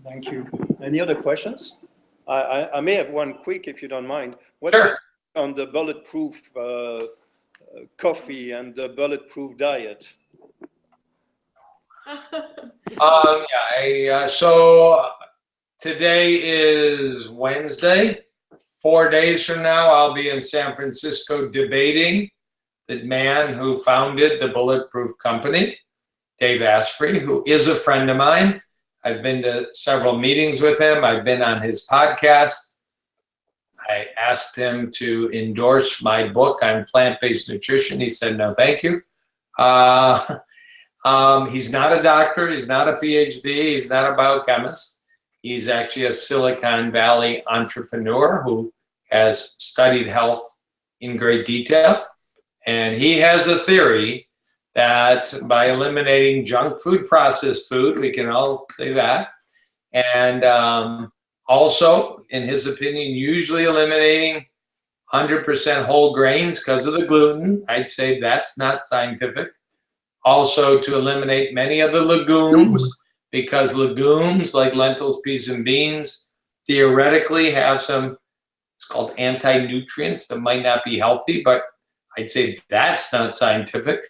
Thank you. Any other questions? I may have one quick, if you don't mind. What's Sure. on the bulletproof coffee and the bulletproof diet? So today is Wednesday. 4 days from now, I'll be in San Francisco debating the man who founded the Bulletproof Company, Dave Asprey, who is a friend of mine. I've been to several meetings with him. I've been on his podcast. I asked him to endorse my book on plant-based nutrition. He said, no, thank you. He's not a doctor. He's not a PhD. He's not a biochemist. He's actually a Silicon Valley entrepreneur who has studied health in great detail. And he has a theory that by eliminating junk food, processed food, we can all say that, and also, in his opinion, usually eliminating 100% whole grains because of the gluten. I'd say that's not scientific. Also, to eliminate many of the legumes, because legumes like lentils, peas, and beans theoretically have some, it's called anti-nutrients that might not be healthy, but I'd say that's not scientific.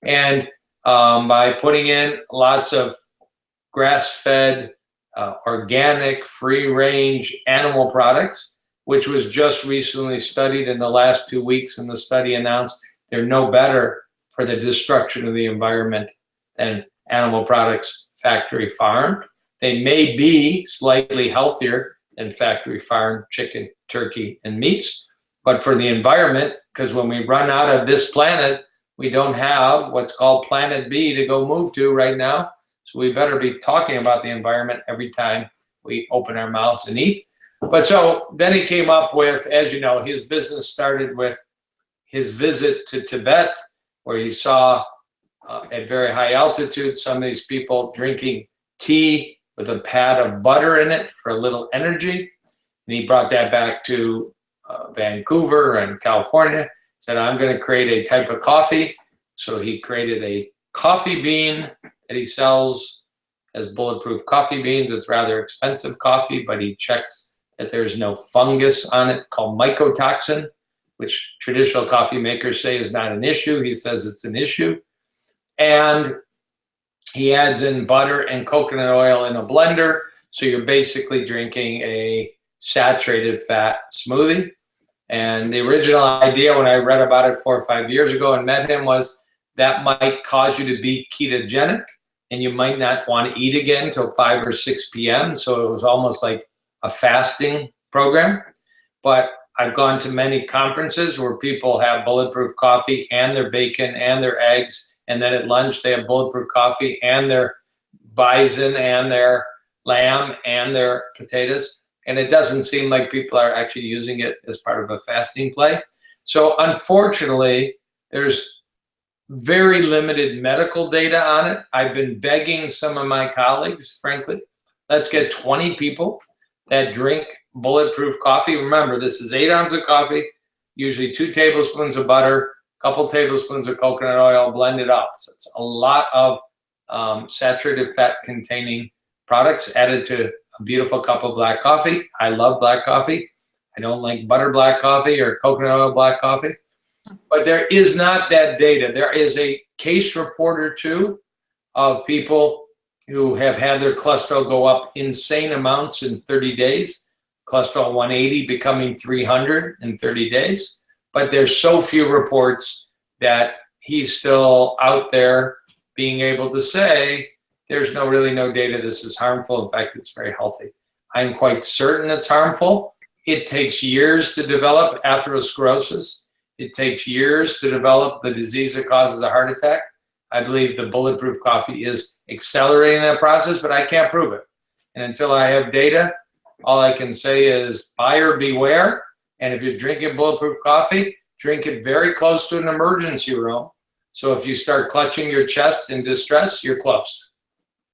And by putting in lots of grass-fed, organic, free-range animal products, which was just recently studied in the last 2 weeks, and the study announced they're no better for the destruction of the environment than animal products factory farmed. They may be slightly healthier than factory farmed chicken, turkey, and meats, but for the environment, because when we run out of this planet, we don't have what's called Planet B to go move to right now. So we better be talking about the environment every time we open our mouths and eat. But so then he came up with, as you know, his business started with his visit to Tibet, where he saw at very high altitude some of these people drinking tea with a pat of butter in it for a little energy. And he brought that back to Vancouver and California, said, I'm going to create a type of coffee. So he created a coffee bean that he sells as bulletproof coffee beans. It's rather expensive coffee, but he checks that there's no fungus on it called mycotoxin, which traditional coffee makers say is not an issue. He says it's an issue. And he adds in butter and coconut oil in a blender. So you're basically drinking a saturated fat smoothie. And the original idea when I read about it 4 or 5 years ago and met him was that might cause you to be ketogenic and you might not want to eat again until 5 or 6 p.m. So it was almost like a fasting program. But I've gone to many conferences where people have bulletproof coffee and their bacon and their eggs. And then at lunch, they have bulletproof coffee and their bison and their lamb and their potatoes. And it doesn't seem like people are actually using it as part of a fasting play. So unfortunately, there's very limited medical data on it. I've been begging some of my colleagues, frankly, let's get 20 people that drink bulletproof coffee. Remember, this is 8 ounces of coffee, usually 2 tablespoons of butter, a couple tablespoons of coconut oil, blend it up. So it's a lot of saturated fat containing products added to a beautiful cup of black coffee. I love black coffee. I don't like butter black coffee or coconut oil black coffee. But there is not that data. There is a case report or two of people who have had their cholesterol go up insane amounts in 30 days, cholesterol 180 becoming 300 in 30 days. But there's so few reports that he's still out there being able to say, there's really no data this is harmful. In fact, it's very healthy. I'm quite certain it's harmful. It takes years to develop atherosclerosis. It takes years to develop the disease that causes a heart attack. I believe the bulletproof coffee is accelerating that process, but I can't prove it. And until I have data, all I can say is buyer beware. And if you're drinking bulletproof coffee, drink it very close to an emergency room. So if you start clutching your chest in distress, you're close.